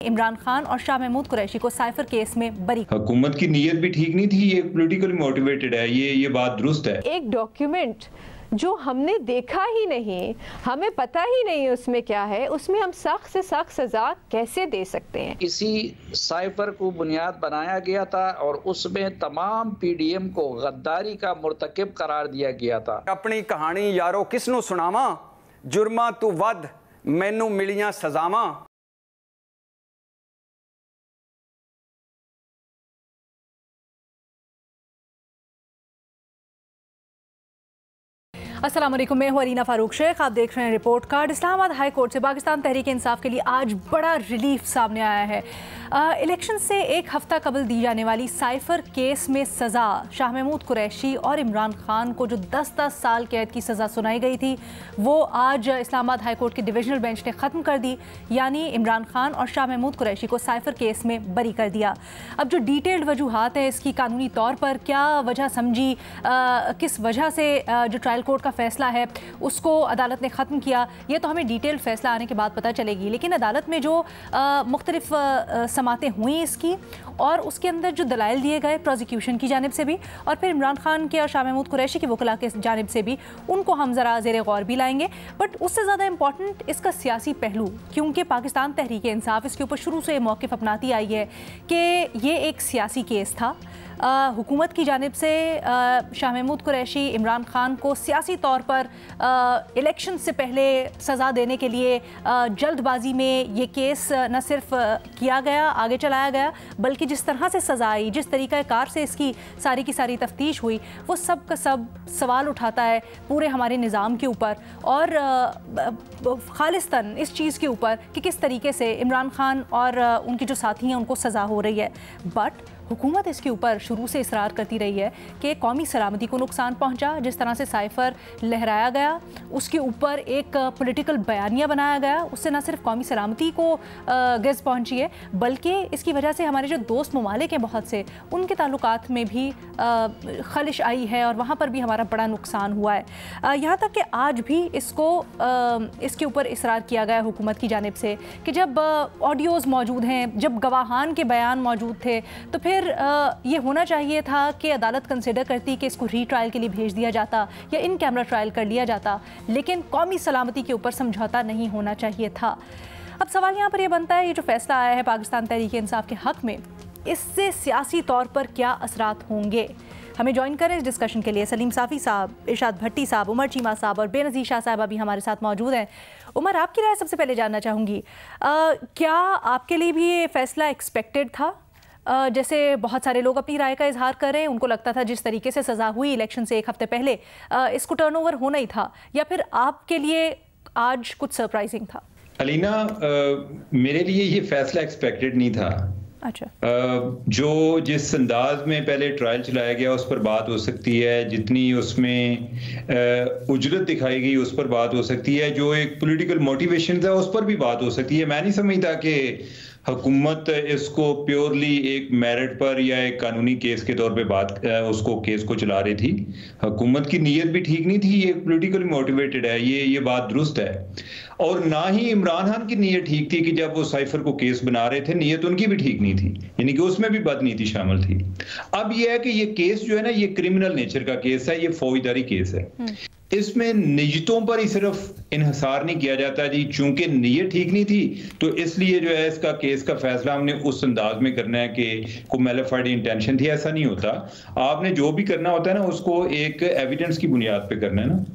इमरान खान और शाह महमूद कुरैशी को cipher case में बरी। हुकूमत की नीयत भी ठीक नहीं थी, ये पॉलिटिकली मोटिवेटेड है, ये बात दुरुस्त है। एक डॉक्यूमेंट जो हमने देखा ही नहीं, हमें पता ही नहीं उसमें क्या है, उसमें हम सख्त से सख्त सजा कैसे दे सकते हैं? इसी साइफर को बुनियाद बनाया गया था और उसमें तमाम पीडीएम को गद्दारी का मुर्तकिब करार दिया गया था। अपनी कहानी यारो किसनू सुनावा, जुर्मा तू वध मैनू मिलियां सजावां। अस्सलाम वालेकुम, मैं हूं अरीना फारूक शेख। आप देख रहे हैं report card. Islamabad high court से पाकिस्तान तहरीक इंसाफ के लिए आज बड़ा रिलीफ सामने आया है। इलेक्शन से एक हफ्ता कबल दी जाने वाली साइफर केस में सज़ा शाह महमूद कुरैशी और इमरान खान को जो 10-10 साल कैद की सज़ा सुनाई गई थी, वो आज इस्लामाबाद हाई कोर्ट के डिविजनल बेंच ने ख़त्म कर दी। यानी इमरान खान और शाह महमूद कुरैशी को साइफर केस में बरी कर दिया। अब जो डिटेल्ड वजूहात है इसकी, कानूनी तौर पर क्या वजह समझी, किस वजह से जो ट्रायल कोर्ट का फैसला है उसको अदालत ने ख़त्म किया, ये तो हमें डिटेल फैसला आने के बाद पता चलेगी। लेकिन अदालत में जो मुख्तलिफ समातें हुई इसकी, और उसके अंदर जो दलाइल दिए गए प्रोसिक्यूशन की जानिब से भी और फिर इमरान खान के और शाह महमूद कुरैशी की वकला के जानिब से भी, उनको हम ज़रा ज़ेरे गौर भी लाएंगे। बट उससे ज़्यादा इंपॉर्टेंट इसका सियासी पहलू, क्योंकि पाकिस्तान तहरीक इंसाफ इसके ऊपर शुरू से मौक़िफ़ अपनाती आई है कि ये एक सियासी केस था। हुकूमत की जानिब से शाह महमूद कुरैशी इमरान खान को सियासी तौर पर इलेक्शन से पहले सज़ा देने के लिए जल्दबाजी में ये केस न सिर्फ किया गया, आगे चलाया गया, बल्कि जिस तरह से सज़ा आई, जिस तरीक़ाकार से इसकी सारी की सारी तफ्तीश हुई, वो सब का सब सवाल उठाता है पूरे हमारे निज़ाम के ऊपर और खालिस्तन इस चीज़ के ऊपर कि किस तरीके से इमरान खान और उनके जो साथी हैं उनको सज़ा हो रही है। बट हुकूमत इसके ऊपर शुरू से इसरार करती रही है कि कौमी सलामती को नुकसान पहुंचा। जिस तरह से साइफर लहराया गया, उसके ऊपर एक पॉलिटिकल बयानिया बनाया गया, उससे न सिर्फ कौमी सलामती को गज़ पहुंची है, बल्कि इसकी वजह से हमारे जो दोस्त ममालिक हैं बहुत से, उनके ताल्लुकात में भी खलिश आई है और वहाँ पर भी हमारा बड़ा नुकसान हुआ है। यहाँ तक कि आज भी इसके ऊपर इसरार किया गया हुकूमत की जानिब से कि जब ऑडियोज़ मौजूद हैं, जब गवाहान के बयान मौजूद थे, तो फिर ये होना चाहिए था कि अदालत कंसिडर करती कि इसको रीट्रायल के लिए भेज दिया जाता या इन कैमरा ट्रायल कर लिया जाता, लेकिन कौमी सलामती के ऊपर समझौता नहीं होना चाहिए था। अब सवाल यहाँ पर यह बनता है, ये जो फैसला आया है पाकिस्तान तहरीक इंसाफ के हक़ में, इससे सियासी तौर पर क्या असरात होंगे? हमें ज्वाइन करें इस डिस्कशन के लिए सलीम साफ़ी साहब, इरशाद भट्टी साहब, उमर चीमा साहब और बेनज़ीर शाह साहब अभी हमारे साथ मौजूद हैं। उमर, आपकी राय सबसे पहले जानना चाहूँगी, क्या आपके लिए भी ये फ़ैसला एक्सपेक्टेड था? जैसे बहुत सारे लोग अपनी राय का इजहार कर रहे हैं, उनको लगता था जिस तरीके से सज़ा हुई इलेक्शन से एक हफ्ते पहले, इसको टर्नओवर होना ही था, या फिर आपके लिए आज कुछ सरप्राइजिंग था? अलीना, मेरे लिए ये फैसला एक्सपेक्टेड नहीं था। अच्छा, जो जिस अंदाज में पहले ट्रायल चलाया गया उस पर बात हो सकती है, जितनी उसमें उजरत दिखाई गई उस पर बात हो सकती है, जो एक पॉलिटिकल मोटिवेशन था उस पर भी बात हो सकती है। मैं नहीं समझता कि हुकूमत इसको प्योरली एक मेरिट पर या एक कानूनी केस के तौर पे उसको केस को चला रही थी। हुकूमत की नीयत भी ठीक नहीं थी, ये पॉलिटिकली मोटिवेटेड है, ये बात दुरुस्त है। और ना ही इमरान खान की नीयत ठीक थी कि जब वो साइफर को केस बना रहे थे, नीयत उनकी भी ठीक नहीं थी, यानी कि उसमें भी बदनीयती शामिल थी। अब यह है कि ये केस जो है ना, ये क्रिमिनल नेचर का केस है, ये फौजदारी केस है। इसमें नियतों पर ही सिर्फ इन्हिसार नहीं किया जाता जी, चूंकि नीयत ठीक नहीं थी तो इसलिए जो है इसका केस का फैसला हमने उस अंदाज में करना है कि कोई मैलिफाइड इंटेंशन थी, ऐसा नहीं होता। आपने जो भी करना होता है ना, उसको एक एविडेंस की बुनियाद पे करना है ना।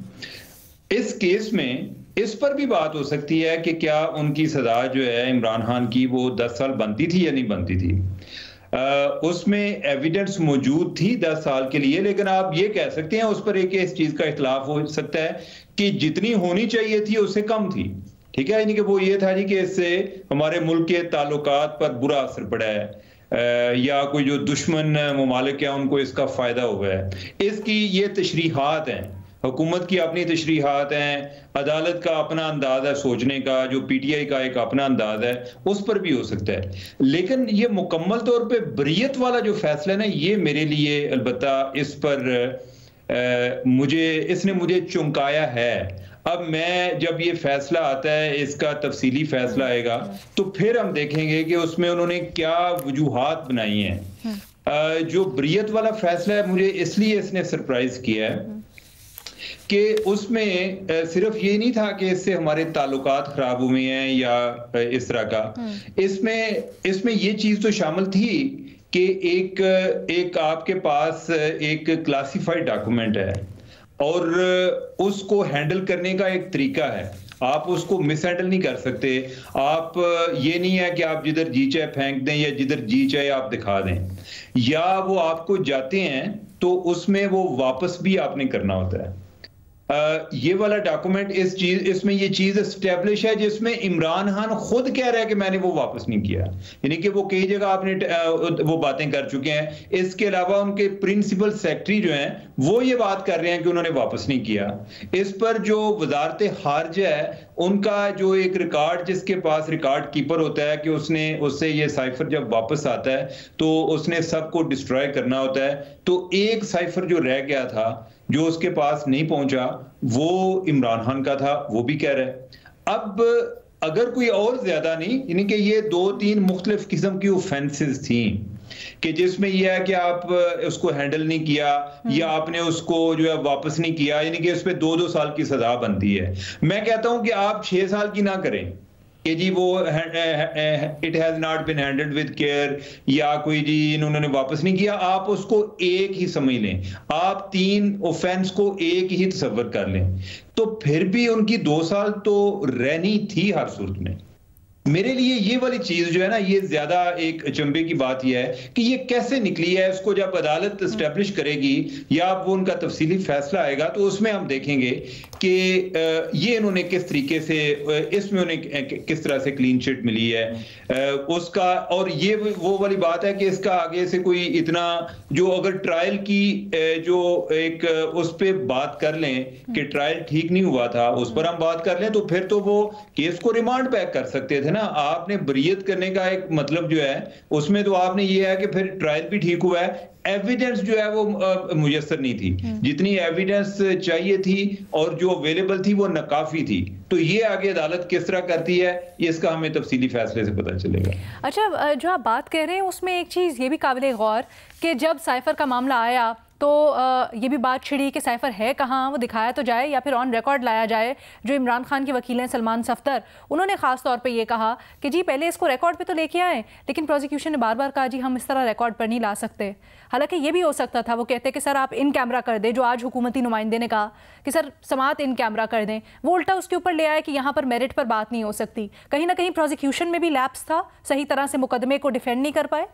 इस केस में इस पर भी बात हो सकती है कि क्या उनकी सजा जो है इमरान खान की, वो 10 साल बनती थी या नहीं बनती थी। उसमें एविडेंस मौजूद थी 10 साल के लिए, लेकिन आप ये कह सकते हैं उस पर एक इस चीज का इख्तिलाफ हो सकता है कि जितनी होनी चाहिए थी उससे कम थी। ठीक है, यानी कि वो ये था जी कि इससे हमारे मुल्क के ताल्लुकात पर बुरा असर पड़ा है या कोई जो दुश्मन ममालिक है उनको इसका फायदा हुआ है। इसकी ये तशरीहात हैं, हुकूमत की अपनी तशरीहात हैं, अदालत का अपना अंदाज है सोचने का, जो पीटीआई का एक अपना अंदाज है, उस पर भी हो सकता है। लेकिन ये मुकम्मल तौर पे बरियत वाला जो फैसला है ना, ये मेरे लिए अलबत्ता इस पर इसने मुझे चौंकाया है। अब मैं जब ये फैसला आता है, इसका तफसीली फैसला आएगा, तो फिर हम देखेंगे कि उसमें उन्होंने क्या वजूहात बनाई हैं। जो बरियत वाला फैसला है, मुझे इसलिए इसने सरप्राइज किया है कि उसमें सिर्फ ये नहीं था कि इससे हमारे ताल्लुकात खराब हुए हैं या इस तरह का, इसमें ये चीज तो शामिल थी कि एक आपके पास एक क्लासिफाइड डॉक्यूमेंट है और उसको हैंडल करने का एक तरीका है, आप उसको मिस हैंडल नहीं कर सकते। आप ये नहीं है कि आप जिधर जी चाहे फेंक दें या जिधर जी चाहे आप दिखा दें, या वो आपको जाते हैं तो उसमें वो वापस भी आपने करना होता है। ये वाला डॉक्यूमेंट इसमें ये चीज एस्टेब्लिश है जिसमें इमरान खान खुद कह रहा है कि मैंने वो वापस नहीं किया, यानी कि वो कई जगह आपने वो बातें कर चुके हैं। इसके अलावा उनके प्रिंसिपल सेक्रेटरी जो हैं वो ये बात कर रहे हैं कि उन्होंने वापस नहीं किया। इस पर जो वजारत खारजा है उनका जो एक रिकॉर्ड, जिसके पास रिकॉर्ड कीपर होता है, कि उससे ये साइफर जब वापस आता है तो उसने सबको डिस्ट्रॉय करना होता है। तो एक साइफर जो रह गया था, जो उसके पास नहीं पहुंचा, वो इमरान खान का था, वो भी कह रहा है। अब अगर कोई और ज्यादा नहीं, यानी कि ये 2-3 मुख्तलिफ किस्म की ऑफेंसेस थी कि जिसमें यह है कि आप उसको हैंडल नहीं किया या आपने उसको जो है वापस नहीं किया, यानी कि उस पर 2-2 साल की सजा बनती है। मैं कहता हूं कि आप 6 साल की ना करें कि जी वो it has not been handled with care या कोई जी इन्होंने वापस नहीं किया, आप उसको एक ही समझ लें, आप 3 ऑफेंस को एक ही तस्वर कर लें, तो फिर भी उनकी 2 साल तो रहनी थी हर सूरत में। मेरे लिए ये वाली चीज जो है ना, ये ज्यादा एक अचंभे की बात यह है कि ये कैसे निकली है। इसको जब अदालत एस्टेब्लिश करेगी या वो उनका तफसीली फैसला आएगा तो उसमें हम देखेंगे कि ये इन्होंने किस तरीके से, इसमें उन्हें किस तरह से क्लीन चिट मिली है उसका। और ये वो वाली बात है कि इसका आगे से कोई इतना जो अगर ट्रायल की जो एक उस पर बात कर लें कि ट्रायल ठीक नहीं हुआ था, उस पर हम बात कर लें, तो फिर तो वो केस को रिमांड बैक कर सकते थे ना। आपने बरियत करने का एक मतलब जो है उसमें तो आपने ये है कि फिर ट्रायल भी ठीक हुआ है, एविडेंस जो है वो मुयस्सर नहीं थी, जितनी एविडेंस चाहिए थी और जो अवेलेबल थी वो नाकाफी थी। तो ये आगे अदालत किस तरह करती है, इसका हमें तफसीली फैसले से पता चलेगा। अच्छा, जो आप बात कह रहे हैं उसमें एक चीज़ ये भी काबिल गौर कि जब साइफर का मामला आया तो ये भी बात छिड़ी कि साइफर है कहाँ, वो दिखाया तो जाए या फिर ऑन रिकॉर्ड लाया जाए। जो इमरान खान के वकील हैं सलमान सफ्तर, उन्होंने ख़ास तौर पे ये कहा कि जी पहले इसको रिकॉर्ड पे तो लेके आए, लेकिन प्रोसिक्यूशन ने बार बार कहा जी हम इस तरह रिकॉर्ड पर नहीं ला सकते। हालांकि ये भी हो सकता था, वो कहते कि सर आप इन कैमरा कर दें, जो आज हुकूमती नुमाइंदे ने कहा कि सर समात इन कैमरा कर दें, वो उल्टा उसके ऊपर ले आए कि यहाँ पर मेरिट पर बात नहीं हो सकती। कहीं ना कहीं प्रोसिक्यूशन में भी लैप्स था, सही तरह से मुकदमे को डिफेंड नहीं कर पाए।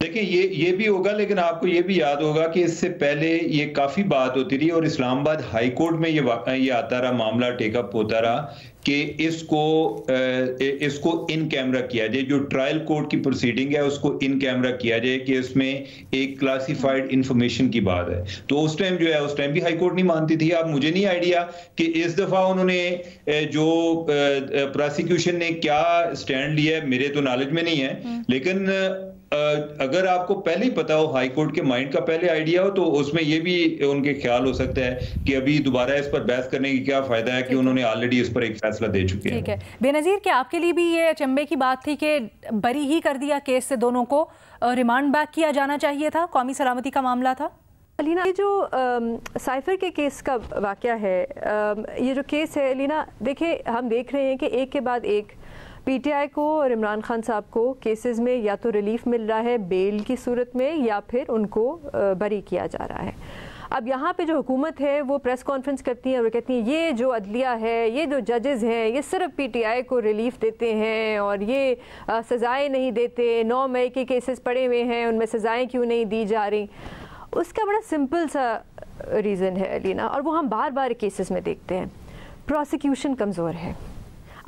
देखिए ये भी होगा, लेकिन आपको ये भी याद होगा कि इससे पहले ये काफी बात होती रही और इस्लामाबाद हाई कोर्ट में ये आता रहा, मामला टेकअप होता रहा कि इसको इन कैमरा किया जाए। जो ट्रायल कोर्ट की प्रोसीडिंग है उसको इन कैमरा किया जाए कि इसमें एक क्लासिफाइड इंफॉर्मेशन की बात है। तो उस टाइम जो है, उस टाइम भी हाई कोर्ट नहीं मानती थी। अब मुझे नहीं आइडिया कि इस दफा उन्होंने जो प्रोसिक्यूशन ने क्या स्टैंड लिया है, मेरे तो नॉलेज में नहीं है, लेकिन अगर आपको पहले ही पता हो, हाई कोर्ट के माइंड का पहले आइडिया हो, तो उसमें ये भी उनके ख्याल हो सकता है कि अभी दोबारा इस पर बहस करने की क्या फायदा है कि उन्होंने ऑलरेडी इस पर एक फैसला दे चुके हैं। ठीक है बेनजीर, क्या आपके लिए भी ये अचंभे की बात थी कि बरी ही कर दिया केस से, दोनों को रिमांड बैक किया जाना चाहिए था, कौमी सलामती का मामला था? अलीना, ये जो साइफर के केस का वाक़या है, ये जो केस है अलीना, देखिए हम देख रहे हैं कि एक के बाद एक पीटीआई को और इमरान खान साहब को केसेस में या तो रिलीफ मिल रहा है बेल की सूरत में या फिर उनको बरी किया जा रहा है। अब यहाँ पे जो हुकूमत है वो प्रेस कॉन्फ्रेंस करती है और कहती है ये जो अदलिया है, ये जो जजेस हैं, ये सिर्फ पीटीआई को रिलीफ देते हैं और ये सज़ाएँ नहीं देते। 9 मई के केसेस पड़े हुए हैं, उनमें सज़ाएँ क्यों नहीं दी जा रही? उसका बड़ा सिंपल सा रीज़न है अलीना, और वो हम बार बार केसेस में देखते हैं। प्रोसिक्यूशन कमज़ोर है,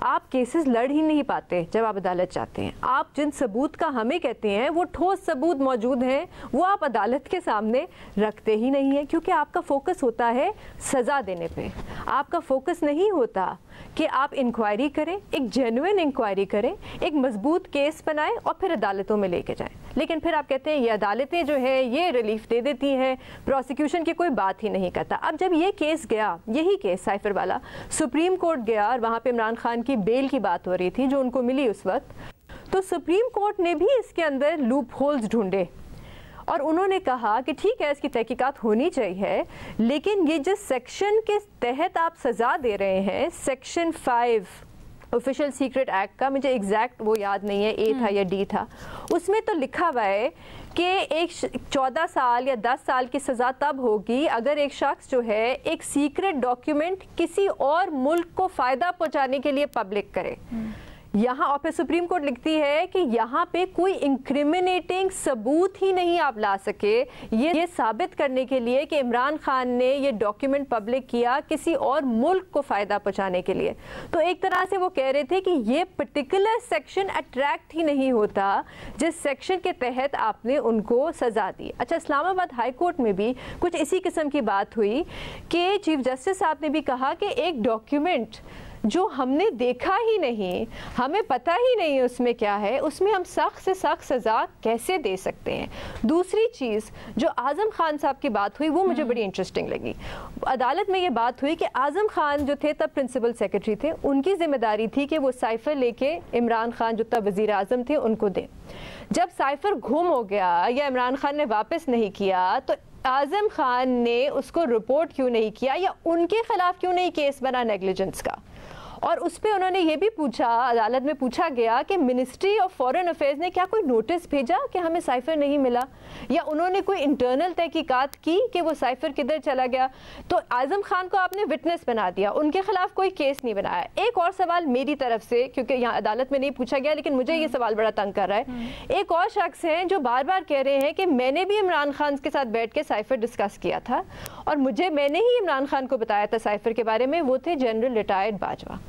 आप केसेस लड़ ही नहीं पाते जब आप अदालत जाते हैं। आप जिन सबूत का हमें कहते हैं वो ठोस सबूत मौजूद हैं, वो आप अदालत के सामने रखते ही नहीं हैं, क्योंकि आपका फोकस होता है सज़ा देने पे। आपका फोकस नहीं होता कि आप इंक्वायरी करें, एक जेन्युइन इंक्वायरी करें, एक मजबूत केस बनाएं और फिर अदालतों में लेके जाएं। लेकिन फिर आप कहते हैं ये अदालतें जो है ये रिलीफ दे देती हैं, प्रोसिक्यूशन की कोई बात ही नहीं करता। अब जब ये केस गया, यही केस साइफर वाला सुप्रीम कोर्ट गया और वहाँ पे इमरान खान की बेल की बात हो रही थी जो उनको मिली उस वक्त, तो सुप्रीम कोर्ट ने भी इसके अंदर लूप होल्स ढूंढे और उन्होंने कहा कि ठीक है इसकी तहकीकात होनी चाहिए, लेकिन ये जिस सेक्शन के तहत आप सज़ा दे रहे हैं, सेक्शन 5 ऑफिशियल सीक्रेट एक्ट का, मुझे एग्जैक्ट वो याद नहीं है ए था या डी था, उसमें तो लिखा हुआ है कि एक 14 साल या 10 साल की सज़ा तब होगी अगर एक शख्स जो है एक सीक्रेट डॉक्यूमेंट किसी और मुल्क को फ़ायदा पहुंचाने के लिए पब्लिक करे। यहाँ और फिर सुप्रीम कोर्ट लिखती है कि यहाँ पे कोई इंक्रिमिनेटिंग सबूत ही नहीं आप ला सके ये साबित करने के लिए कि इमरान खान ने ये डॉक्यूमेंट पब्लिक किया किसी और मुल्क को फ़ायदा पहुँचाने के लिए। तो एक तरह से वो कह रहे थे कि ये पर्टिकुलर सेक्शन अट्रैक्ट ही नहीं होता जिस सेक्शन के तहत आपने उनको सज़ा दी। अच्छा, इस्लामाबाद हाई कोर्ट में भी कुछ इसी किस्म की बात हुई कि चीफ जस्टिस साहब ने भी कहा कि एक डॉक्यूमेंट जो हमने देखा ही नहीं, हमें पता ही नहीं उसमें क्या है, उसमें हम सख्त से सख्त सज़ा कैसे दे सकते हैं। दूसरी चीज़ जो आज़म खान साहब की बात हुई वो मुझे बड़ी इंटरेस्टिंग लगी। अदालत में ये बात हुई कि आज़म खान जो थे तब प्रिंसिपल सेक्रेटरी थे, उनकी जिम्मेदारी थी कि वो साइफर लेके इमरान खान जो तब वज़ीर आज़म थे उनको दें। जब साइफर गुम हो गया या इमरान खान ने वापस नहीं किया तो आज़म खान ने उसको रिपोर्ट क्यों नहीं किया या उनके खिलाफ क्यों नहीं केस बना नेग्लिजेंस का। और उस पर उन्होंने ये भी पूछा, अदालत में पूछा गया कि मिनिस्ट्री ऑफ फॉरेन अफेयर्स ने क्या कोई नोटिस भेजा कि हमें साइफर नहीं मिला, या उन्होंने कोई इंटरनल तहकीकात की कि वो साइफर किधर चला गया। तो आज़म खान को आपने विटनेस बना दिया, उनके खिलाफ कोई केस नहीं बनाया। एक और सवाल मेरी तरफ से, क्योंकि यहाँ अदालत में नहीं पूछा गया लेकिन मुझे ये सवाल बड़ा तंग कर रहा है। एक और शख्स हैं जो बार बार कह रहे हैं कि मैंने भी इमरान खान के साथ बैठ के साइफर डिस्कस किया था और मैंने ही इमरान खान को बताया था साइफर के बारे में, वो थे जनरल रिटायर्ड बाजवा।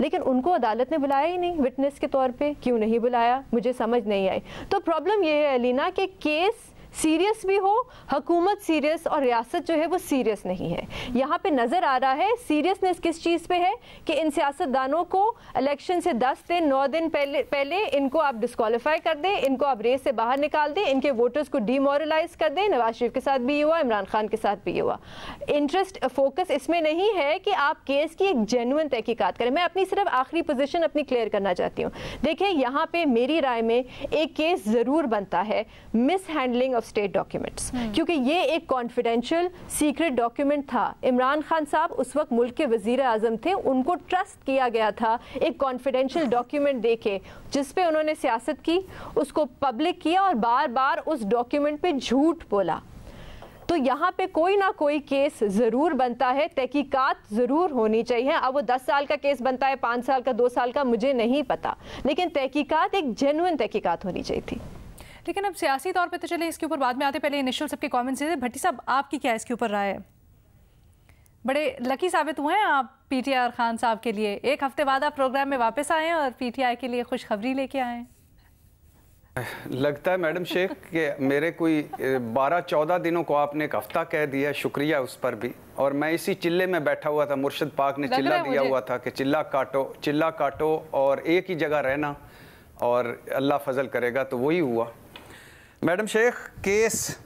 लेकिन उनको अदालत ने बुलाया ही नहीं विटनेस के तौर पे, क्यों नहीं बुलाया मुझे समझ नहीं आई। तो प्रॉब्लम ये है अलीना कि केस सीरियस भी हो, हुकूमत सीरियस और रियासत जो है वो सीरियस नहीं है। यहाँ पे नज़र आ रहा है सीरियसनेस किस चीज़ पे है कि इन सियासतदानों को इलेक्शन से 10 दिन 9 दिन पहले इनको आप डिस्क्वालीफाई कर दें, इनको आप रेस से बाहर निकाल दें, इनके वोटर्स को डीमोरलाइज कर दें। नवाज शरीफ के साथ भी ये हुआ, इमरान खान के साथ भी ये हुआ। इंटरेस्ट फोकस इसमें नहीं है कि आप केस की एक जेन्युइन तहकीकात करें। मैं अपनी सिर्फ आखिरी पोजीशन अपनी क्लियर करना चाहती हूँ। देखिए यहाँ पे मेरी राय में एक केस ज़रूर बनता है मिस हैंडलिंग स्टेट डॉक्यूमेंट्स, क्योंकि ये एक कॉन्फिडेंशियल सीक्रेट डॉक्यूमेंट था। इमरान खान साहब उस वक्त मुल्क के वजीर आजम थे, उनको ट्रस्ट किया गया था एक कॉन्फिडेंशियल डॉक्यूमेंट देके जिस पे उन्होंने सियासत की, उसको पब्लिक किया और बार बार उस डॉक्यूमेंट पे झूठ बोला। तो यहाँ पे कोई ना कोई केस ज़रूर बनता है, तहकीकात ज़रूर होनी चाहिए। अब वो 10 साल का केस बनता है, 5 साल का, 2 साल का, मुझे नहीं पता, लेकिन तहकीकात एक जेन्युइन तहकीकात होनी चाहिए थी। लेकिन अब सियासी तौर पे तो चले इसके ऊपर बाद में आते, पहले इनिशियल सबके कमेंट्स दे। भट्टी साहब आपकी क्या इसके ऊपर राय है? बड़े लकी साबित हुए हैं आप पीटीआई और खान साहब के लिए, एक हफ्ते बाद आप प्रोग्राम में वापस आए हैं और पीटीआई के लिए खुशखबरी लेके आए हैं। लगता है मैडम शेख कि मेरे कोई 12-14 दिनों को आपने एक हफ्ता कह दिया, शुक्रिया उस पर भी। और मैं इसी चिल्ले में बैठा हुआ था, मुर्शिद पाक ने चिल्ला दिया हुआ था कि चिल्ला काटो और एक ही जगह रहना और अल्लाह फजल करेगा, तो वही हुआ। मैडम शेख केस,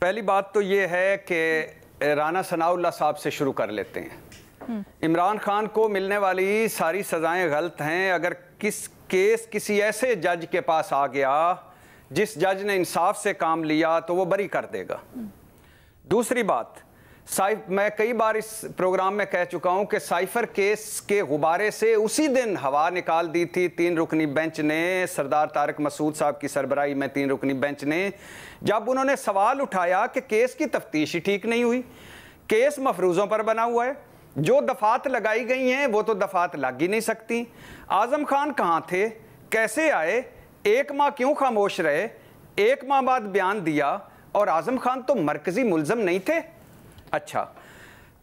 पहली बात तो ये है कि राना सनाउल्लाह साहब से शुरू कर लेते हैं। इमरान खान को मिलने वाली सारी सज़ाएं गलत हैं। अगर केस किसी ऐसे जज के पास आ गया जिस जज ने इंसाफ से काम लिया तो वो बरी कर देगा। दूसरी बात, मैं कई बार इस प्रोग्राम में कह चुका हूं कि साइफर केस के गुब्बारे से उसी दिन हवा निकाल दी थी 3 रुकनी बेंच ने, सरदार तारिक मसूद साहब की सरबराही में 3 रुकनी बेंच ने, जब उन्होंने सवाल उठाया कि केस की तफ्तीश ही ठीक नहीं हुई, केस मफरूज़ों पर बना हुआ है, जो दफात लगाई गई हैं वो तो दफात लग ही नहीं सकती। आज़म खान कहाँ थे, कैसे आए, 1 माह क्यों खामोश रहे, 1 माह बाद बयान दिया, और आज़म खान तो मरकजी मुलजम नहीं थे। अच्छा,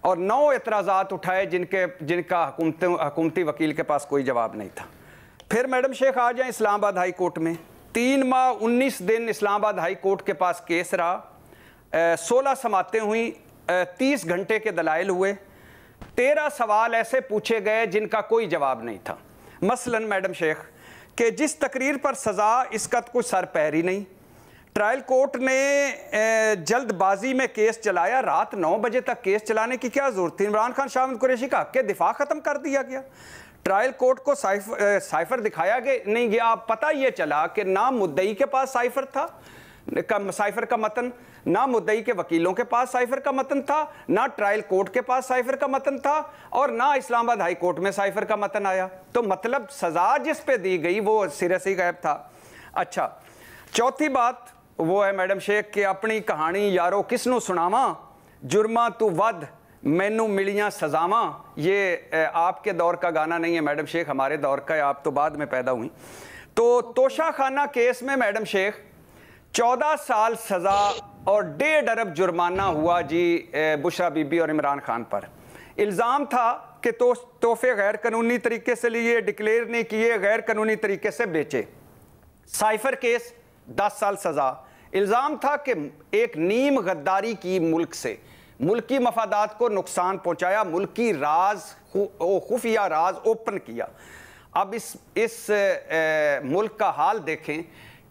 और 9 एतराज़ात उठाए जिनका हुकूमती वकील के पास कोई जवाब नहीं था। फिर मैडम शेख आ जाए इस्लामाबाद हाई कोर्ट में, 3 माह 19 दिन इस्लामाबाद हाई कोर्ट के पास केस रहा, 16 समातें हुई, 30 घंटे के दलाइल हुए, 13 सवाल ऐसे पूछे गए जिनका कोई जवाब नहीं था। मसलन मैडम शेख कि जिस तकरीर पर सज़ा, इसका तो कोई सर पैर ही नहीं। ट्रायल कोर्ट ने जल्दबाजी में केस चलाया, रात 9 बजे तक केस चलाने की क्या जरूरत थी? इमरान खान शाह महमूद कुरैशी का हक के दिफा ख़त्म कर दिया गया। ट्रायल कोर्ट को साइफर दिखाया गया नहीं गया। पता ये चला कि ना मुद्दई के पास साइफर था, साइफर का मतन, ना मुद्दई के वकीलों के पास साइफर का मतन था, ना ट्रायल कोर्ट के पास साइफर का मतन था, और ना इस्लामाबाद हाई कोर्ट में साइफर का मतन आया। तो मतलब सजा जिस पे दी गई वो सिरे से गायब था। अच्छा, चौथी बात वो है मैडम शेख कि अपनी कहानी यारो किसनों सुनावा, जुर्मा तू वध मैनू मिलियां सजावा। ये आपके दौर का गाना नहीं है मैडम शेख, हमारे दौर का है, आप तो बाद में पैदा हुई। तो तोशा खाना केस में मैडम शेख 14 साल सजा और 1.5 अरब जुर्माना हुआ जी बुशरा बीबी और इमरान खान पर। इल्ज़ाम था कि तोहफे गैर कानूनी तरीके से लिए, डिक्लेयर नहीं किए, गैर कानूनी तरीके से बेचे। साइफर केस 10 साल सजा। इल्ज़ाम था कि एक नीम गद्दारी की मुल्क से, मुल्की मफादात को नुकसान पहुंचाया, मुल्की राज, खुफिया राज ओपन किया। अब इस मुल्क का हाल देखें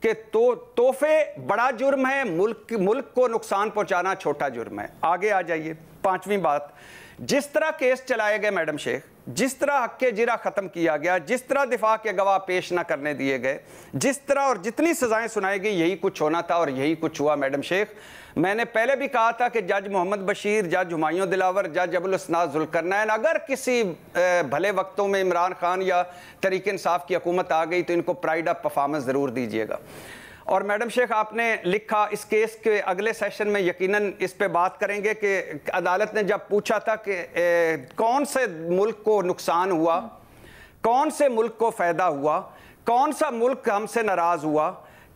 कि तोहफे बड़ा जुर्म है, मुल्क को नुकसान पहुंचाना छोटा जुर्म है। आगे आ जाइए, 5वीं बात, जिस तरह केस चलाए गए मैडम शेख, जिस तरह हक के जिरा ख़त्म किया गया, जिस तरह दिफा के गवाह पेश न करने दिए गए, जिस तरह और जितनी सजाएं सुनाई गई, यही कुछ होना था और यही कुछ हुआ मैडम शेख। मैंने पहले भी कहा था कि जज मोहम्मद बशीर, जज हुमायूं दिलावर, जज अबुल हसन जुल्करनैन, अगर किसी भले वक्तों में इमरान खान या तहरीक इंसाफ की हुकूमत आ गई तो इनको प्राइड ऑफ परफॉर्मेंस ज़रूर दीजिएगा। और मैडम शेख आपने लिखा इस केस के अगले सेशन में यकीनन इस पे बात करेंगे कि अदालत ने जब पूछा था कि कौन से मुल्क को नुकसान हुआ, कौन से मुल्क को फ़ायदा हुआ, कौन सा मुल्क हमसे नाराज़ हुआ,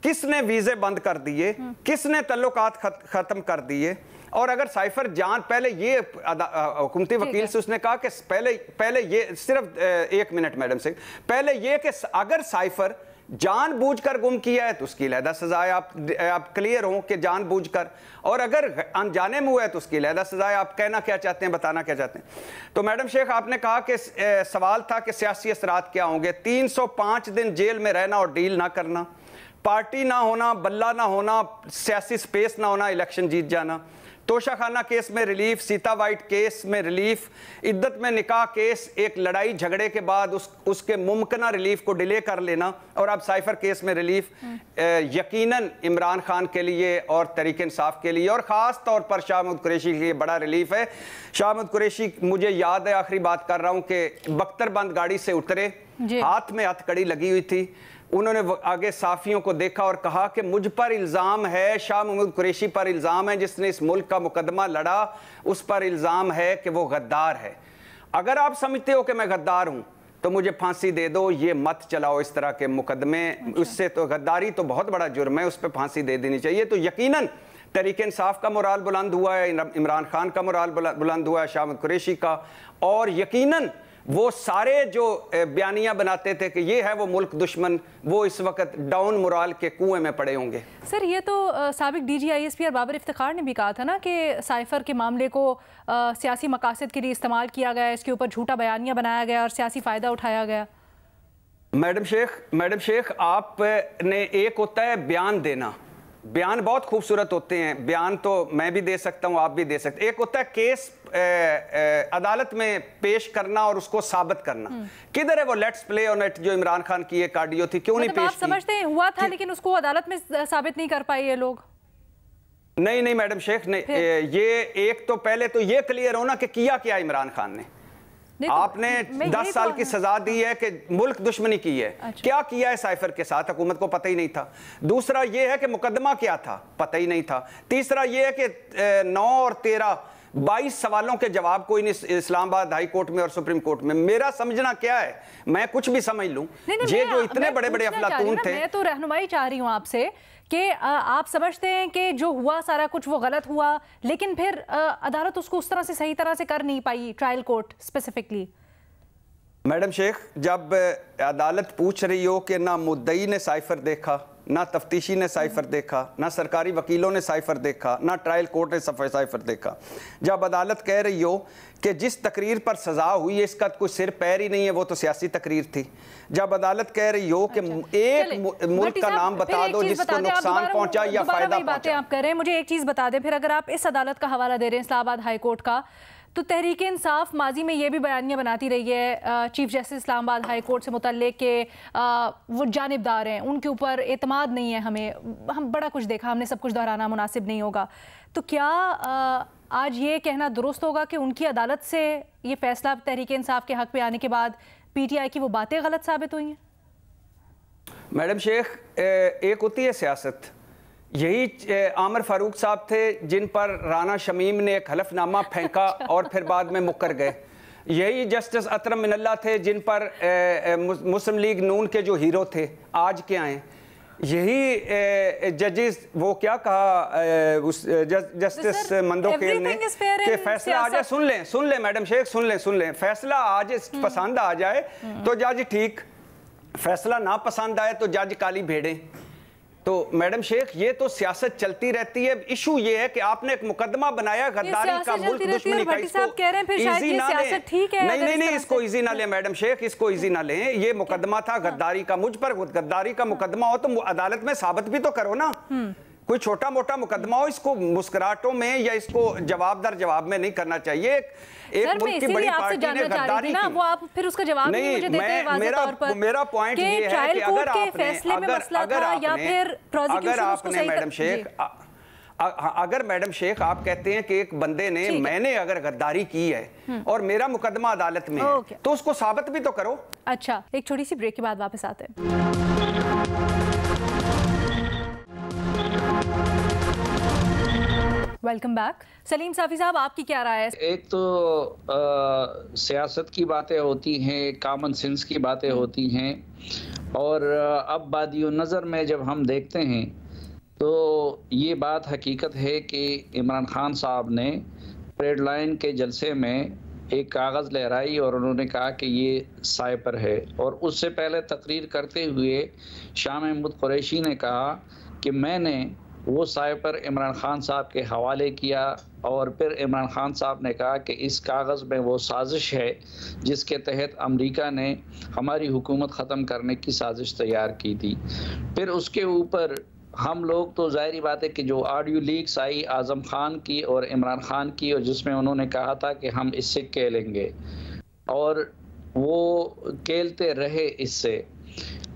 किसने वीज़े बंद कर दिए, किसने तल्लुकात ख़त्म कर दिए। और अगर साइफर जान पहले ये हुकूमती वकील से उसने कहा कि पहले ये सिर्फ 1 मिनट मैडम से, पहले ये कि अगर साइफर जानबूझकर गुम किया है तो उसकी अलहदा सजा है। आप क्लियर हो कि जानबूझकर, और अगर अनजाने में हुआ है तो उसकी अलहदा सजा है। आप कहना क्या चाहते हैं, बताना क्या चाहते हैं? तो मैडम शेख आपने कहा कि सवाल था कि सियासी असरात क्या होंगे। 305 दिन जेल में रहना और डील ना करना, पार्टी ना होना, बल्ला ना होना, सियासी स्पेस ना होना, इलेक्शन जीत जाना, तोशाखाना केस में रिलीफ, सीता वाइट केस में रिलीफ, इद्दत में निकाह केस एक लड़ाई झगड़े के बाद उसके मुमकिना रिलीफ को डिले कर लेना, और अब साइफर केस में रिलीफ यकीनन इमरान खान के लिए और तहरीक इंसाफ के लिए और ख़ास तौर पर शाह महमूद कुरैशी के लिए बड़ा रिलीफ है। शाह महमूद कुरैशी, मुझे याद है, आखिरी बात कर रहा हूँ, कि बख्तरबंद गाड़ी से उतरे, हाथ में हथकड़ी लगी हुई थी, उन्होंने आगे साफियों को देखा और कहा कि मुझ पर इल्ज़ाम है, शाह महमूद कुरैशी पर इल्ज़ाम है, जिसने इस मुल्क का मुकदमा लड़ा उस पर इल्ज़ाम है कि वो गद्दार है। अगर आप समझते हो कि मैं गद्दार हूं तो मुझे फांसी दे दो, ये मत चलाओ इस तरह के मुकदमे। उससे तो गद्दारी तो बहुत बड़ा जुर्म है, उस पर फांसी दे देनी चाहिए। तो यकीनन तहरीक इंसाफ का मोराल बुलंद हुआ है, इमरान खान का मोराल बुलंद हुआ है, शाह महमूद कुरैशी का, और यकीनन वो सारे जो बयानियां बनाते थे कि ये है वो मुल्क दुश्मन, वो इस वक्त डाउन मोराल के कुएं में पड़े होंगे। सर, ये तो साबिक DG ISP और बाबर इफ्तिखार ने भी कहा था ना कि साइफर के मामले को सियासी मकासद के लिए इस्तेमाल किया गया, इसके ऊपर झूठा बयानियां बनाया गया और सियासी फ़ायदा उठाया गया। मैडम शेख आपने, एक होता है बयान देना, बयान बहुत खूबसूरत होते हैं, बयान तो मैं भी दे सकता हूं, आप भी दे सकते। एक होता है केस अदालत में पेश करना और उसको साबित करना। किधर है वो लेट्स प्ले ऑन इट जो इमरान खान की एक ऑडियो थी, क्यों नहीं पेश की? आप समझते हैं हुआ था लेकिन उसको अदालत में साबित नहीं कर पाए ये लोग? नहीं मैडम शेख, नहीं, ये एक तो पहले तो ये क्लियर होना कि किया क्या इमरान खान ने। आपने 10 साल की सजा दी है कि मुल्क दुश्मनी की है। अच्छा। क्या किया है साइफर के साथ, हुकूमत को पता ही नहीं था। दूसरा यह है कि मुकदमा क्या था, पता ही नहीं था। तीसरा यह है कि 9 और 13 22 सवालों के जवाब कोई नहीं इस्लामाबाद हाई कोर्ट में और सुप्रीम कोर्ट में। मेरा समझना क्या है, मैं कुछ भी समझ लूं, ये जो इतने बड़े बड़े अफलातून थे। मैं तो रहनुमाई चाह रही हूं आपसे कि आप समझते हैं कि जो हुआ सारा कुछ वो गलत हुआ, लेकिन फिर अदालत उसको उस तरह से सही तरह से कर नहीं पाई, trial court specifically. Madam Sheikh, जब अदालत पूछ रही हो कि ना मुद्दई ने साइफर देखा, ना तफ्तीशी ने साइफर देखा, ना सरकारी वकीलों ने साइफर देखा, ना ट्रायल कोर्ट ने साइफर देखा, जब अदालत कह रही हो कि जिस तकरीर पर सजा हुई है इसका कोई सिर पैर ही नहीं है, वो तो सियासी तकरीर थी, जब अदालत कह रही हो कि एक मुल्क का नाम बता दो जिसको नुकसान पहुंचा या फायदा पहुंचा। आप कह रहे हैं, मुझे एक चीज बता दें फिर, अगर आप इस अदालत का हवाला दे रहे हैं इस्लामाबाद हाई कोर्ट का, तो तहरीक इंसाफ माजी में ये भी बयानियाँ बनाती रही है chief justice Islamabad high court से मुतल्लिक के वो जानिबदार हैं, उनके ऊपर एतमाद नहीं है हमें, हम बड़ा कुछ देखा, हमने सब कुछ दोहराना मुनासिब नहीं होगा। तो क्या आज ये कहना दुरुस्त होगा कि उनकी अदालत से ये फैसला तहरीक इंसाफ के हक में आने के बाद PTI की वो बातें गलत साबित हुई हैं? मैडम शेख, एक होती है सियासत, यही आमिर फारूक साहब थे जिन पर राना शमीम ने एक हलफनामा फेंका और फिर बाद में मुकर गए। यही जस्टिस अतरम मिनल्ला थे जिन पर मुस्लिम लीग नून के जो हीरो थे आज के आए। यही जजेस, वो क्या कहा जस्टिस मंदोखेल ने कि फैसला आ जाए, सुन लें मैडम शेख, सुन लें, फैसला आज पसंद आ जाए तो जज ठीक, फैसला ना पसंद आए तो जज काली भेड़े। तो मैडम शेख, ये तो सियासत चलती रहती है। इशू ये है कि आपने एक मुकदमा बनाया गद्दारी का, मुल्क दुश्मनी का, इसको इजी ना लें। नहीं, इसको इजी ना लें मैडम शेख, इसको इजी ना लें। ये मुकदमा था गद्दारी का, मुझ पर गद्दारी का मुकदमा हो तो अदालत में साबित भी तो करो ना। कोई छोटा मोटा मुकदमा हो, इसको मुस्कुराहटों में या इसको जवाब दर जवाब में नहीं करना चाहिए। एक मुल्क की बड़ी पार्टी ने गद्दारी की, वो आप फिर उसका जवाब नहीं मुझे देते हैं वाज़ेह तौर पर। मेरा पॉइंट ये है कि अगर आपने मैडम शेख, अगर मैडम शेख आप कहते हैं कि एक बंदे ने, मैंने अगर गद्दारी की है और मेरा मुकदमा अदालत में है तो उसको साबित भी तो करो। अच्छा, एक छोटी सी ब्रेक के बाद वापस आते हैं। Welcome back. सलीम साफी साहब, आपकी क्या राय है? एक तो सियासत की बातें होती हैं, कॉमन सेंस की बातें होती हैं, और अब बादियो नज़र में जब हम देखते हैं तो ये बात हकीकत है कि इमरान खान साहब ने परेड लाइन के जलसे में एक कागज़ लहराई और उन्होंने कहा कि ये साइपर है, और उससे पहले तकरीर करते हुए शाह महमूद कुरैशी ने कहा कि मैंने वो साइपर इमरान खान साहब के हवाले किया, और फिर इमरान खान साहब ने कहा कि इस कागज़ में वो साजिश है जिसके तहत अमेरिका ने हमारी हुकूमत ख़त्म करने की साजिश तैयार की थी। फिर उसके ऊपर हम लोग तो ज़ाहिरी बात है कि जो ऑडियो लीक्स आई आज़म खान की और इमरान खान की, और जिसमें उन्होंने कहा था कि हम इससे खेलेंगे, और वो खेलते रहे इससे।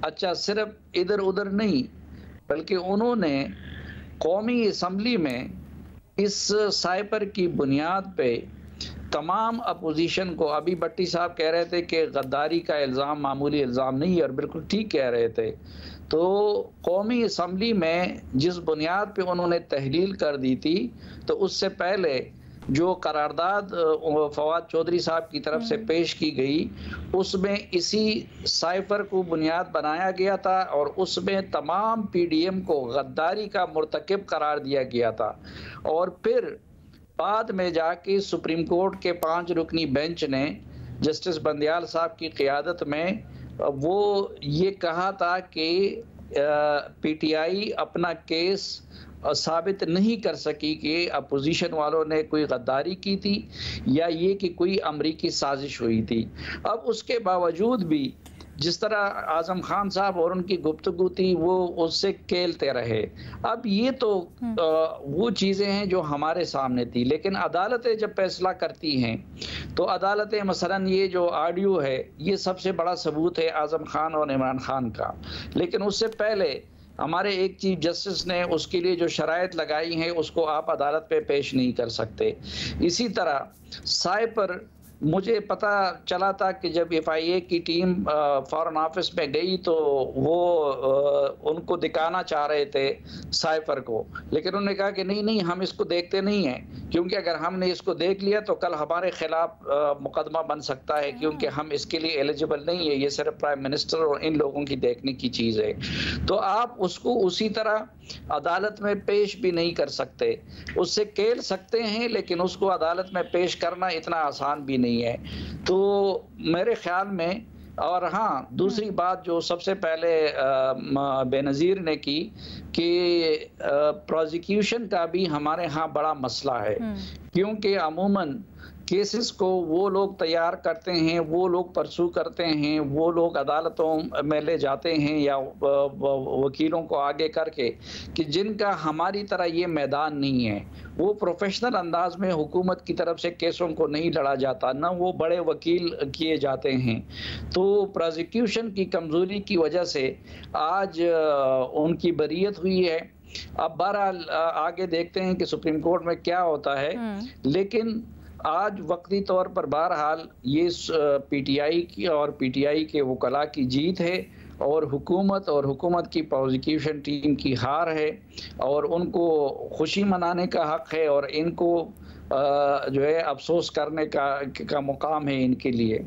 अच्छा, सिर्फ इधर उधर नहीं, बल्कि उन्होंने कौमी असम्बली में इस साइपर की बुनियाद पे तमाम अपोजिशन को, अभी भट्टी साहब कह रहे थे कि गद्दारी का इल्ज़ाम मामूली इल्ज़ाम नहीं है, और बिल्कुल ठीक कह रहे थे, तो कौमी असम्बली में जिस बुनियाद पे उन्होंने तहलील कर दी थी, तो उससे पहले जो करारदाद फवाद चौधरी साहब की तरफ से पेश की गई, उसमें इसी साइफर को बुनियाद बनाया गया था, और उसमें तमाम PDM को गद्दारी का मुर्तकिब करार दिया गया था। और फिर बाद में जाके सुप्रीम कोर्ट के 5 रुकनी बेंच ने जस्टिस बंदयाल साहब की क़ियादत में वो ये कहा था कि PTI अपना केस साबित नहीं कर सकी कि अपोजिशन वालों ने कोई गद्दारी की थी या ये कि कोई अमरीकी साजिश हुई थी। अब उसके बावजूद भी जिस तरह आज़म खान साहब और उनकी गुफ्तगू थी, वो उससे खेलते रहे। अब ये तो वो चीज़ें हैं जो हमारे सामने थी, लेकिन अदालतें जब फैसला करती हैं तो अदालतें, मसलन ये जो ऑडियो है, ये सबसे बड़ा सबूत है आज़म खान और इमरान खान का, लेकिन उससे पहले हमारे एक चीफ जस्टिस ने उसके लिए जो शराइत लगाई हैं उसको आप अदालत पे पेश नहीं कर सकते। इसी तरह साइपर, मुझे पता चला था कि जब FIA की टीम फॉरेन ऑफिस में गई तो वो उनको दिखाना चाह रहे थे साइफर को, लेकिन उन्होंने कहा कि नहीं हम इसको देखते नहीं हैं, क्योंकि अगर हमने इसको देख लिया तो कल हमारे खिलाफ मुकदमा बन सकता है, क्योंकि हम इसके लिए एलिजिबल नहीं है, ये सिर्फ प्राइम मिनिस्टर और इन लोगों की देखने की चीज़ है। तो आप उसको उसी तरह अदालत में पेश भी नहीं कर सकते, उससे खेल सकते हैं, लेकिन उसको अदालत में पेश करना इतना आसान भी नहीं है। तो मेरे ख्याल में, और हाँ, दूसरी बात जो सबसे पहले बेनज़ीर ने की कि प्रोसिक्यूशन का भी हमारे यहाँ बड़ा मसला है, क्योंकि अमूमन केसेस को वो लोग तैयार करते हैं, वो लोग परसू करते हैं, वो लोग अदालतों में ले जाते हैं या वकीलों को आगे करके कि जिनका हमारी तरह ये मैदान नहीं है। वो प्रोफेशनल अंदाज में हुकूमत की तरफ से केसों को नहीं लड़ा जाता, ना वो बड़े वकील किए जाते हैं। तो प्रोसिक्यूशन की कमज़ोरी की वजह से आज उनकी बरीयत हुई है। अब बहरहाल आगे देखते हैं कि सुप्रीम कोर्ट में क्या होता है, लेकिन आज वक्ती तौर पर बहरहाल ये पीटीआई की और पीटीआई के वकला की जीत है और हुकूमत की प्रोसिक्यूशन टीम की हार है, और उनको खुशी मनाने का हक है और इनको जो है अफसोस करने का मुकाम है इनके लिए।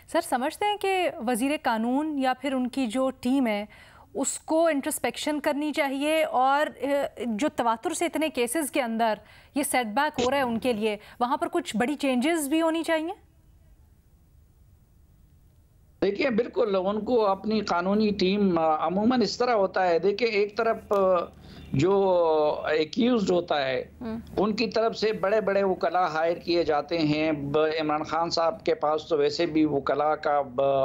सर, समझते हैं कि वज़ीर कानून या फिर उनकी जो टीम है उसको इंट्रोस्पेक्शन करनी चाहिए, और जो तवातुर से इतने केसेस के अंदर ये सेटबैक हो रहा है उनके लिए वहाँ पर कुछ बड़ी चेंजेस भी होनी चाहिए? देखिए, बिल्कुल उनको अपनी कानूनी टीम, अमूमन इस तरह होता है, देखिए एक तरफ जो एक्यूज्ड होता है उनकी तरफ से बड़े बड़े वकला हायर किए जाते हैं। इमरान खान साहब के पास तो वैसे भी वकला का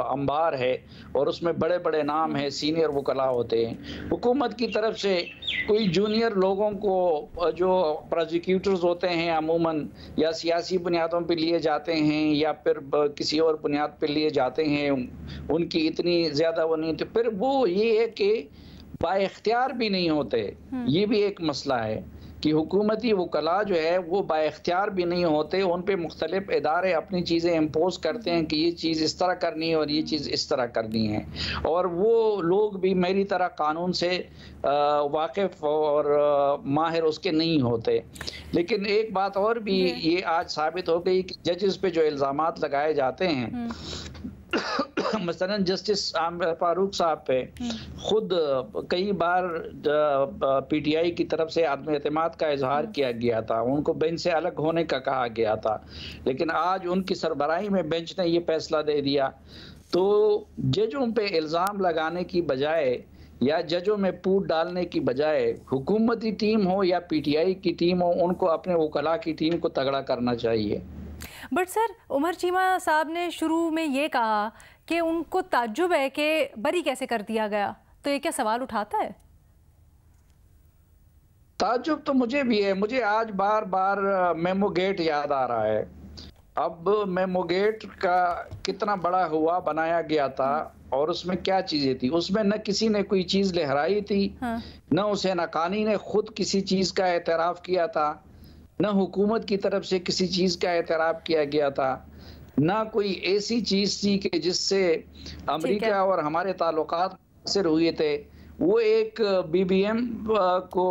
अंबार है और उसमें बड़े बड़े नाम हैं, सीनियर वकला होते हैं। हुकूमत की तरफ से कोई जूनियर लोगों को जो प्रोसिक्यूटर्स होते हैं अमूमन या सियासी बुनियादों पर लिए जाते हैं या फिर किसी और बुनियाद पर लिए जाते हैं, उनकी इतनी ज़्यादा वो नहीं, तो फिर वो ये है कि बाइख्तियार भी नहीं होते। ये भी एक मसला है कि हुकूमती वकला जो है वो बाइख्तियार भी नहीं होते, उन पे मुख्तलिफ इदारे अपनी चीज़ें इम्पोज करते हैं कि ये चीज़ इस तरह करनी है और ये चीज़ इस तरह करनी है, और वो लोग भी मेरी तरह कानून से वाकिफ़ और माहिर उसके नहीं होते। लेकिन एक बात और भी ये आज साबित हो गई कि जजेस पे जो इल्ज़ामात लगाए जाते हैं मसलन जस्टिस फारूक साहब पे खुद कई बार पीटीआई की तरफ से आदम एतमाद का इजहार किया गया था, उनको बेंच से अलग होने का कहा गया था, लेकिन आज उनकी सरबराही में बेंच ने ये फैसला दे दिया। तो जजों पे इल्ज़ाम लगाने की बजाय या जजों में पूट डालने की बजाय हुकूमती टीम हो या पीटीआई की टीम हो, उनको अपने वकला की टीम को तगड़ा करना चाहिए। बट सर, उमर चीमा साहब ने शुरू में ये कहा कि उनको ताज्जुब है कि बरी कैसे कर दिया गया, तो ये क्या सवाल उठाता है? ताज्जुब तो मुझे भी है। मुझे आज बार बार मेमो गेट याद आ रहा है। अब मेमो गेट का कितना बड़ा हुआ बनाया गया था और उसमें क्या चीजें थी, उसमें न किसी ने कोई चीज लहराई थी, न हुसैन हक्कानी ने खुद किसी चीज का एतराफ़ किया था, न हुकूमत की तरफ से किसी चीज़ का एतराफ़ किया गया था, ना कोई ऐसी चीज़ थी कि जिससे अमेरिका और हमारे ताल्लुकात मुतासिर हुए थे। वो एक बीबीएम को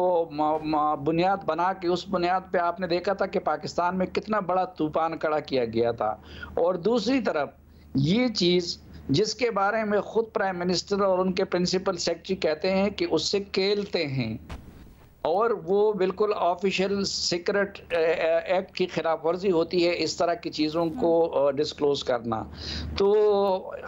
बुनियाद बना के उस बुनियाद पे आपने देखा था कि पाकिस्तान में कितना बड़ा तूफान खड़ा किया गया था। और दूसरी तरफ ये चीज़ जिसके बारे में खुद प्राइम मिनिस्टर और उनके प्रिंसिपल सेक्रेटरी कहते हैं कि उससे खेलते हैं, और वो बिल्कुल ऑफिशियल सीक्रेट एक्ट की खिलाफ वर्जी होती है इस तरह की चीज़ों को डिस्क्लोज करना। तो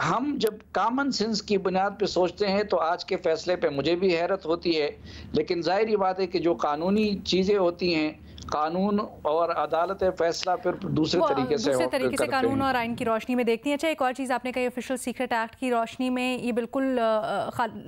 हम जब कॉमन सेंस की बुनियाद पे सोचते हैं तो आज के फैसले पे मुझे भी हैरत होती है, लेकिन जाहिर बात है कि जो कानूनी चीज़ें होती हैं, कानून और अदालत फैसला फिर दूसरे तरीके से कानून और आइन की रोशनी में देखती हैं। अच्छा, एक और चीज़ आपने कही, ऑफिशियल सीक्रेट एक्ट की रोशनी में ये बिल्कुल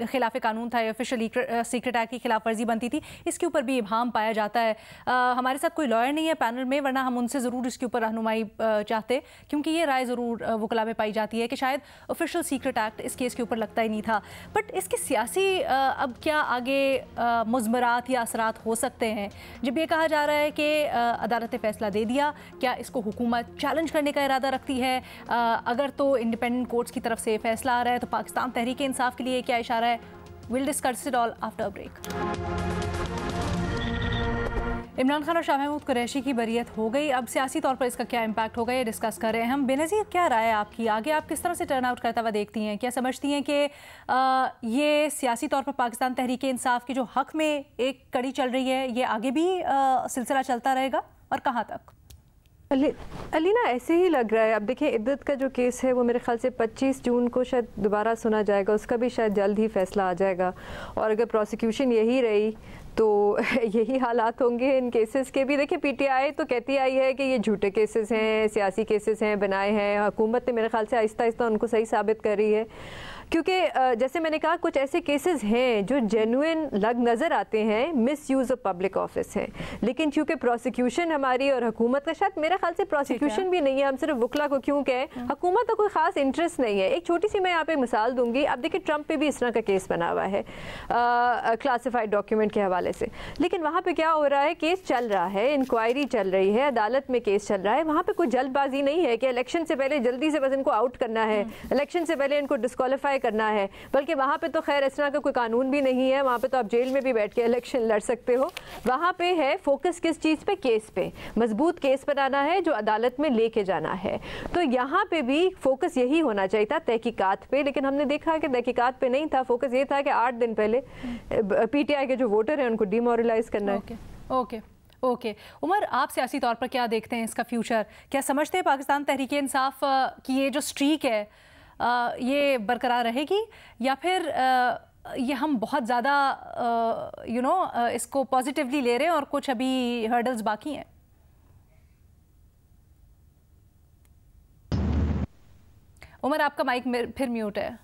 खिलाफ कानून था, ऑफिशियल सीक्रेट एक्ट की खिलाफ वर्जी बनती थी, इसके ऊपर भी इबाहम पाया जाता है। हमारे साथ कोई लॉयर नहीं है पैनल में, वरना हम उनसे ज़रूर इसके ऊपर रहनुमाई चाहते, क्योंकि ये राय ज़रूर वकला में पाई जाती है कि शायद ऑफिशियल सीक्रेट एक्ट इस केस के ऊपर लगता ही नहीं था। बट इसके सियासी अब क्या आगे मुज़मरात या असरात हो सकते हैं जब ये कहा जा रहा है कि अदालत ने फैसला दे दिया? क्या इसको हुकूमत चैलेंज करने का इरादा रखती है? अगर तो इंडिपेंडेंट कोर्ट्स की तरफ से फैसला आ रहा है तो पाकिस्तान तहरीक इंसाफ के लिए क्या इशारा है? Will discuss it all after a break. Imran Khan और शाह महमूद कुरैशी की बरियत हो गई, अब सियासी तौर पर इसका क्या इम्पैक्ट होगा ये डिस्कस कर रहे हैं हम। बेनज़ीर, क्या राय है आपकी? आगे आप किस तरह से टर्न आउट करता हुआ देखती हैं? क्या समझती हैं कि ये सियासी तौर पर पाकिस्तान तहरीक इंसाफ के जो हक में एक कड़ी चल रही है, ये आगे भी सिलसिला चलता रहेगा और कहाँ तक? अलीना ऐसे ही लग रहा है। अब देखिए इद्दत का जो केस है वो मेरे ख्याल से 25 जून को शायद दोबारा सुना जाएगा, उसका भी शायद जल्द ही फैसला आ जाएगा। और अगर प्रोसिक्यूशन यही रही तो यही हालात होंगे इन केसेस के भी। देखिए पीटीआई तो कहती आई है कि ये झूठे केसेस हैं, सियासी केसेस हैं, बनाए हैं। हुकूमत ने मेरे ख्याल से आहिस्ता आहिस्ता उनको सही साबित कर रही है, क्योंकि जैसे मैंने कहा कुछ ऐसे केसेस हैं जो जेन्युइन नज़र आते हैं, miss use of public office है। लेकिन क्योंकि प्रोसिक्यूशन हमारी और हुकूमत का, शायद मेरे ख्याल से प्रोसिक्यूशन भी नहीं है, हम सिर्फ वकला को क्यों कहें, हुकूमत का कोई ख़ास इंटरेस्ट नहीं है। एक छोटी सी मैं यहाँ पे मिसाल दूंगी। अब देखिए ट्रंप पे भी इस तरह का केस बना हुआ है क्लासिफाइड डॉक्यूमेंट के हवाले से, लेकिन वहाँ पर क्या हो रहा है, केस चल रहा है, इंक्वायरी चल रही है, अदालत में केस चल रहा है। वहाँ पर कोई जल्दबाजी नहीं है कि इलेक्शन से पहले जल्दी से बस इनको आउट करना है, इलेक्शन से पहले इनको डिस्क्वालीफाई करना है। बल्कि वहाँ पे तो खैर इस तरह का कोई कानून भी नहीं है, वहाँ पे तो आप जेल में भी बैठ के इलेक्शन लड़ सकते हो। वहाँ पे है फोकस किस चीज़ पे, केस पे, मजबूत केस बनाना है जो अदालत में लेके जाना है। तो यहाँ पे भी फोकस यही होना चाहिए था, तहकीकात पे। लेकिन हमने देखा कि तहकीकात पे नहीं था, फोकस ये था कि 8 दिन पहले पीटीआई के जो वोटर हैं उनको डिमोरलाइज करना है। ओके उमर, आप सियासी तौर पर क्या देखते हैं इसका फ्यूचर? क्या समझते हैं पाकिस्तान तहरीक-ए-इंसाफ की ये जो स्ट्रीक है ये बरकरार रहेगी, या फिर ये हम बहुत ज़्यादा इसको पॉजिटिवली ले रहे हैं और कुछ अभी हर्डल्स बाकी हैं? उमर आपका माइक फिर म्यूट है।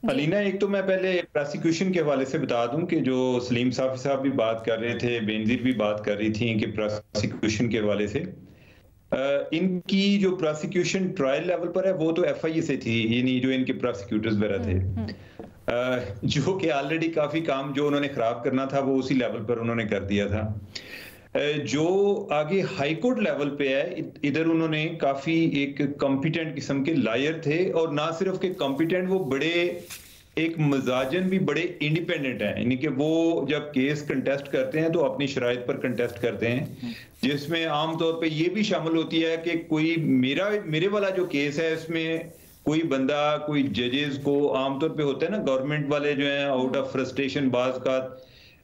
अलीना, एक तो मैं पहले प्रोसिक्यूशन के हवाले से बता दूं कि जो सलीम साफी साहब भी बात कर रहे थे, बेनजीर भी बात कर रही थी कि प्रोसिक्यूशन के हवाले से इनकी जो प्रोसिक्यूशन ट्रायल लेवल पर है वो तो एफआईए से थी, यानी जो इनके प्रोसिक्यूटर्स वगैरह थे, जो कि ऑलरेडी काफी काम जो उन्होंने खराब करना था वो उसी लेवल पर उन्होंने कर दिया था। जो आगे हाई कोर्ट लेवल पे है, इधर उन्होंने काफी एक कॉम्पिटेंट किस्म के लायर थे, और ना सिर्फ के कॉम्पिटेंट, वो बड़े एक मजाजन भी बड़े इंडिपेंडेंट हैं, यानी कि वो जब केस कंटेस्ट करते हैं तो अपनी शराइत पर कंटेस्ट करते हैं, जिसमें आमतौर पे ये भी शामिल होती है कि कोई मेरे वाला जो केस है इसमें कोई बंदा, कोई जजेस को आमतौर पे होता है ना, गवर्नमेंट वाले जो हैं आउट ऑफ फ्रस्ट्रेशन बाज का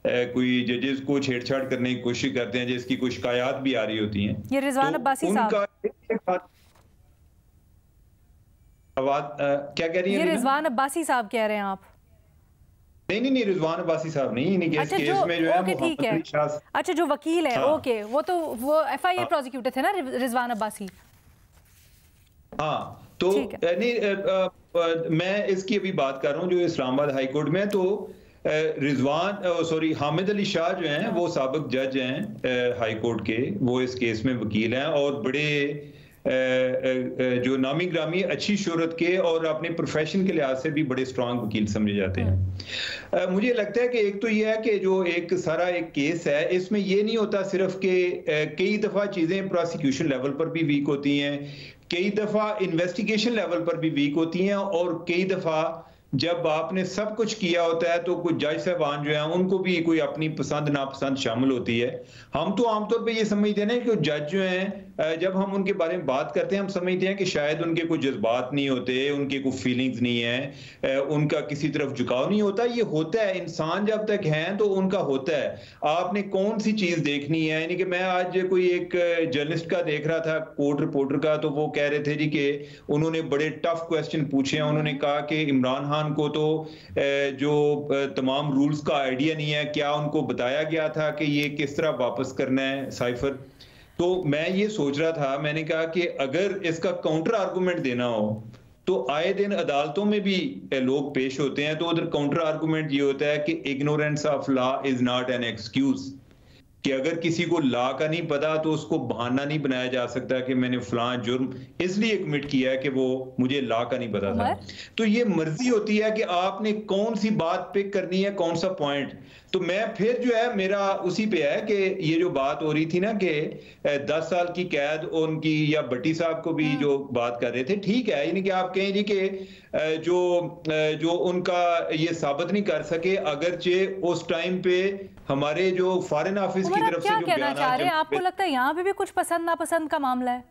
कोई जजेस को छेड़छाड़ करने की कोशिश करते हैं, जिसकी कुछ शिकायत भी आ रही होती हैं। ये रिजवान अब्बासी साहब आवाज क्या कह रही है? ये रिजवान अब्बासी साहब कह रहे हैं आप? नहीं, रिजवान अब्बासी साहब नहीं, इन्हीं केस में जो है वो ठीक है। अच्छा, जो वकील है, ओके, वो एफआईए प्रोसिक्यूटर थे ना रिजवान अब्बासी? हाँ, तो नहीं, मैं इसकी अभी बात कर रहा हूँ जो इस्लामाबाद हाई कोर्ट में। तो हामिद अली शाह जो हैं वो साबिक जज हैं हाई कोर्ट के, वो इस केस में वकील हैं और बड़े जो नामी ग्रामी अच्छी शोहरत के और अपने प्रोफेशन के लिहाज से भी बड़े स्ट्रांग वकील समझे जाते हैं। मुझे लगता है कि एक तो ये है कि जो एक सारा एक केस है, इसमें ये नहीं होता सिर्फ कि कई दफ़ा चीज़ें प्रोसिक्यूशन लेवल पर भी वीक होती हैं, कई दफ़ा इन्वेस्टिगेशन लेवल पर भी वीक होती हैं, और कई दफ़ा जब आपने सब कुछ किया होता है तो कुछ जज साहबान जो हैं उनको भी कोई अपनी पसंद नापसंद शामिल होती है। हम तो आमतौर पे ये समझते हैं ना कि जज जो हैं, जब हम उनके बारे में बात करते हैं हम समझते हैं कि शायद उनके कोई जज्बात नहीं होते, उनके कोई फीलिंग्स नहीं है, उनका किसी तरफ झुकाव नहीं होता। ये होता है, इंसान जब तक हैं तो उनका होता है। आपने कौन सी चीज़ देखनी है, यानी कि मैं आज कोई एक जर्नलिस्ट का देख रहा था, कोर्ट रिपोर्टर का, तो वो कह रहे थे जी कि उन्होंने बड़े टफ क्वेश्चन पूछे हैं। उन्होंने कहा कि इमरान खान को तो जो तमाम रूल्स का आइडिया नहीं है, क्या उनको बताया गया था कि ये किस तरह वापस करना है साइफर? तो मैं ये सोच रहा था, मैंने कहा कि अगर इसका काउंटर आर्गुमेंट देना हो तो आए दिन अदालतों में भी लोग पेश होते हैं, तो उधर काउंटर आर्गुमेंट ये होता है कि ignorance of law is not an excuse, कि अगर किसी को लॉ का नहीं पता तो उसको बहाना नहीं बनाया जा सकता कि मैंने फलां जुर्म इसलिए कमिट किया है कि वो मुझे लॉ का नहीं पता था। तो ये मर्जी होती है कि आपने कौन सी बात पिक करनी है, कौन सा पॉइंट। तो मैं फिर जो है मेरा उसी पे है कि ये जो बात हो रही थी ना कि 10 साल की कैद उनकी, या भट्टी साहब को भी जो बात कर रहे थे, ठीक है, यानी कि आप कहें जी कि जो उनका ये साबित नहीं कर सके, अगरचे उस टाइम पे हमारे जो फॉरेन ऑफिस की तरफ से जो कहना चाह रहे हैं, आपको लगता है यहाँ पे भी कुछ पसंद नापसंद का मामला है?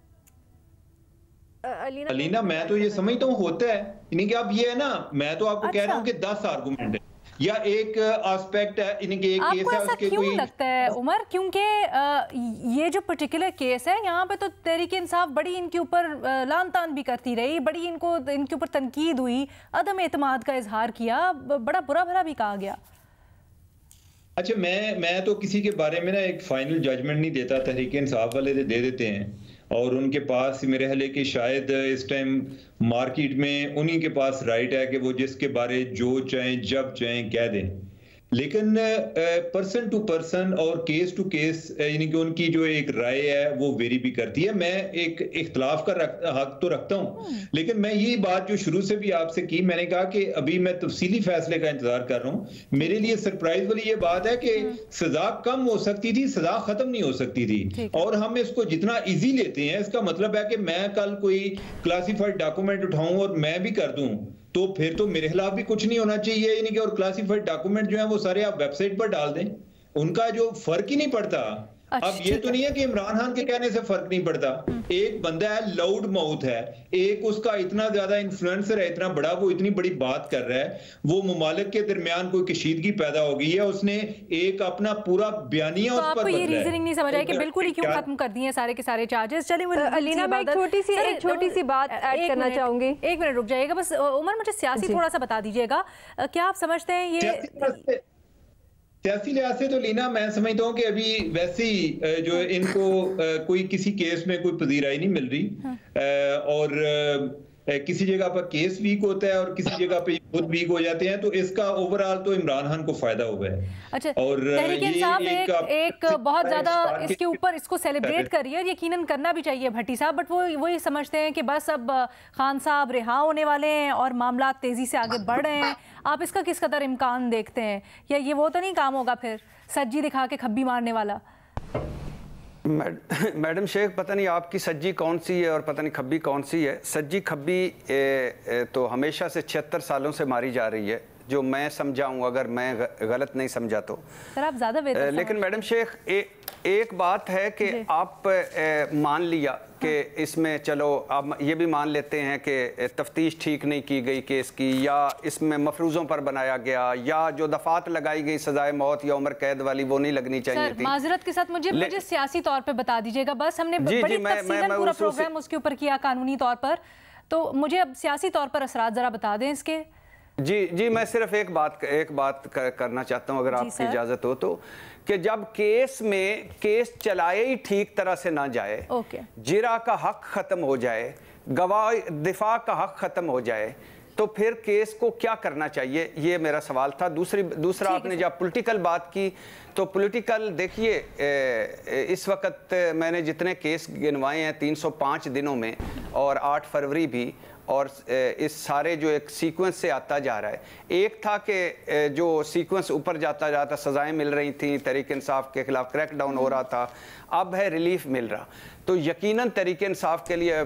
अलीना, मैं तो ये समझता हूँ होता है, यानी कि अब ये है ना, मैं तो आपको कह रहा हूँ कि 10 आर्गुमेंट है, या एक एस्पेक्ट है इनके एक केस है उसके क्यों कोई लगता है उमर, क्योंकि ये जो पर्टिकुलर केस है यहाँ पे तो तहरीक इंसाफ बड़ी इनके ऊपर लान तान भी करती रही, बड़ी इनके ऊपर तनकीद हुई, अदम एतमाद का इजहार किया, बड़ा बुरा भला भी कहा गया। अच्छा, मैं तो किसी के बारे में ना एक फाइनल जजमेंट नहीं देता, तहरीक इंसाफ वाले दे देते हैं और उनके पास मेरे ख्याल है कि शायद इस टाइम मार्केट में उन्हीं के पास राइट है कि वो जिसके बारे जो चाहें जब चाहें कह दें, लेकिन पर्सन टू पर्सन और केस टू केस यानी कि उनकी जो एक राय है वो वेरी भी करती है। मैं एक इख्तलाफ का हक तो रखता हूं, लेकिन मैं यही बात जो शुरू से भी आपसे की, मैंने कहा कि अभी मैं तफसीली फैसले का इंतजार कर रहा हूं। मेरे लिए सरप्राइज वाली ये बात है कि सजा कम हो सकती थी, सजा खत्म नहीं हो सकती थी, और हम इसको जितना इजी लेते हैं, इसका मतलब है कि मैं कल कोई क्लासिफाइड डॉक्यूमेंट उठाऊं और मैं भी कर दूं तो फिर तो मेरे खिलाफ भी कुछ नहीं होना चाहिए, यानी कि और क्लासिफाइड डॉक्यूमेंट जो है वो सारे आप वेबसाइट पर डाल दें, उनका जो फर्क ही नहीं पड़ता। अब ये तो नहीं है कि इमरान खान के कहने से फर्क नहीं पड़ता, एक बंदा है लाउड माउथ है, एक उसका इतना ज्यादा इन्फ्लुएंसर है, इतना बड़ा, वो इतनी बड़ी बात कर रहा है, वो मुमालिक के दरमियान कोई कशीदगी पैदा हो गई है, उसने एक अपना पूरा बयानिया उस पर आपको ये रीजनिंग नहीं समझ आया कि बिल्कुल ही क्यों खत्म कर दिए सारे के सारे चार्जेस। चलिए अलीना, मैं एक छोटी सी बात ऐड करना चाहूंगी। एक मिनट रुक जाइएगा बस उमर, मुझे सियासी थोड़ा सा बता दीजिएगा, क्या आप समझते हैं ये सियासी लिहाज से? तो लीना, मैं समझता हूँ कि अभी वैसे ही जो इनको कोई किसी केस में कोई पजीराई नहीं मिल रही और किसी जगह पर केस वीक होता है और किसी जगह पे खुद वीक हो जाते हैं, तो इसका ओवरऑल तो इमरान खान को फायदा हुआ है। अच्छा, और तहरीक इंसाफ एक बहुत ज्यादा इसके ऊपर इसको सेलिब्रेट कर रही है, यकीनन करना भी चाहिए भट्टी साहब, बट वो ये समझते हैं कि बस अब खान साहब रिहा होने वाले हैं और मामला तेजी से आगे बढ़ रहे हैं। आप इसका किस कदर इम्कान देखते हैं, या ये वो तो नहीं काम होगा फिर सज्जी दिखा के खब्बी मारने वाला? मैडम शेख, पता नहीं आपकी सज्जी कौन सी है और पता नहीं खब्बी कौन सी है। सज्जी खब्बी तो हमेशा से 76 सालों से मारी जा रही है, जो मैं समझा हूँ, अगर मैं गलत नहीं समझा तो। सर आप ज़्यादा बेहतर। लेकिन मैडम शेख, एक बात है कि आप मान लिया कि इसमें, चलो आप ये भी मान लेते हैं कि तफ्तीश ठीक नहीं की गई केस की, या इसमें मफरूज़ों पर बनाया गया, या जो दफात लगाई गई सजाए मौत या उम्र कैद वाली वो नहीं लगनी चाहिए थी। माजरत के साथ मुझे सियासी तौर पे बता दीजिएगा, बस हमने बड़ी तफसीलन पूरा प्रोग्राम उसके ऊपर किया कानूनी तौर पर, तो मुझे अब सियासी तौर पर असरात ज़रा बता दें इसके। जी, मैं सिर्फ एक बात करना चाहता हूँ, अगर आपकी इजाज़त हो तो, कि जब केस चलाए ही ठीक तरह से ना जाए, जिरा का हक खत्म हो जाए, गवाह दिफा का हक खत्म हो जाए, तो फिर केस को क्या करना चाहिए, ये मेरा सवाल था। दूसरा आपने जब पॉलिटिकल बात की, तो पॉलिटिकल देखिए, इस वक्त मैंने जितने केस गिनवाए हैं 305 दिनों में, और 8 फरवरी भी, और इस सारे जो एक सीक्वेंस से आता जा रहा है, एक था कि जो सीक्वेंस ऊपर जाता जाता सजाएं मिल रही थी, तहरीक इंसाफ के खिलाफ क्रैकडाउन हो रहा था, अब है रिलीफ मिल रहा, तो यकीनन तहरीक इंसाफ के लिए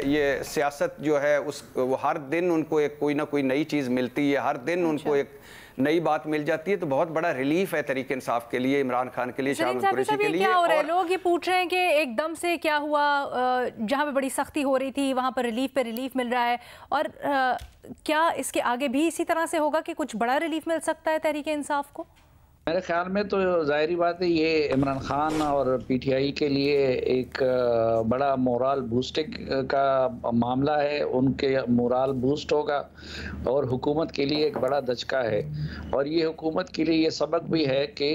ये सियासत जो है वो हर दिन उनको एक कोई ना कोई नई चीज़ मिलती है, हर दिन उनको एक नई बात मिल जाती है, तो बहुत बड़ा रिलीफ है तहरीक इंसाफ के लिए, इमरान खान के लिए, शाहबाज कुरैशी के लिए। क्या हो रहा है, लोग ये पूछ रहे हैं कि एकदम से क्या हुआ, जहां पे बड़ी सख्ती हो रही थी वहां पर रिलीफ मिल रहा है, और क्या इसके आगे भी इसी तरह से होगा कि कुछ बड़ा रिलीफ मिल सकता है तहरीक इंसाफ को? मेरे ख्याल में तो ज़ाहिरी बात है, ये इमरान खान और पीटीआई के लिए एक बड़ा मोरल बूस्टिंग का मामला है, उनके मोरल बूस्ट होगा, और हुकूमत के लिए एक बड़ा दचका है, और ये हुकूमत के लिए ये सबक भी है कि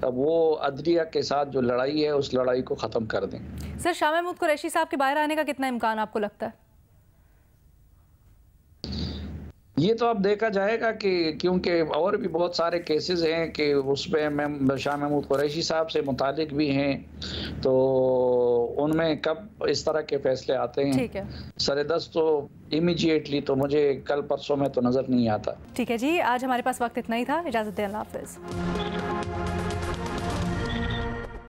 वो अदलिया के साथ जो लड़ाई है उस लड़ाई को ख़त्म कर दें। सर, शाह महमूद कुरैशी साहब के बाहर आने का कितना इम्कान आपको लगता है? ये तो अब देखा जाएगा कि, क्योंकि और भी बहुत सारे केसेस हैं कि उसमें शाह महमूद कुरैशी साहब से मुतालिक भी हैं, तो उनमें कब इस तरह के फैसले आते हैं। ठीक है, सरेदस्त तो इमीडिएटली तो मुझे कल परसों में तो नज़र नहीं आता। ठीक है जी, आज हमारे पास वक्त इतना ही था, इजाज़त दें, अल्लाह हाफ़िज़।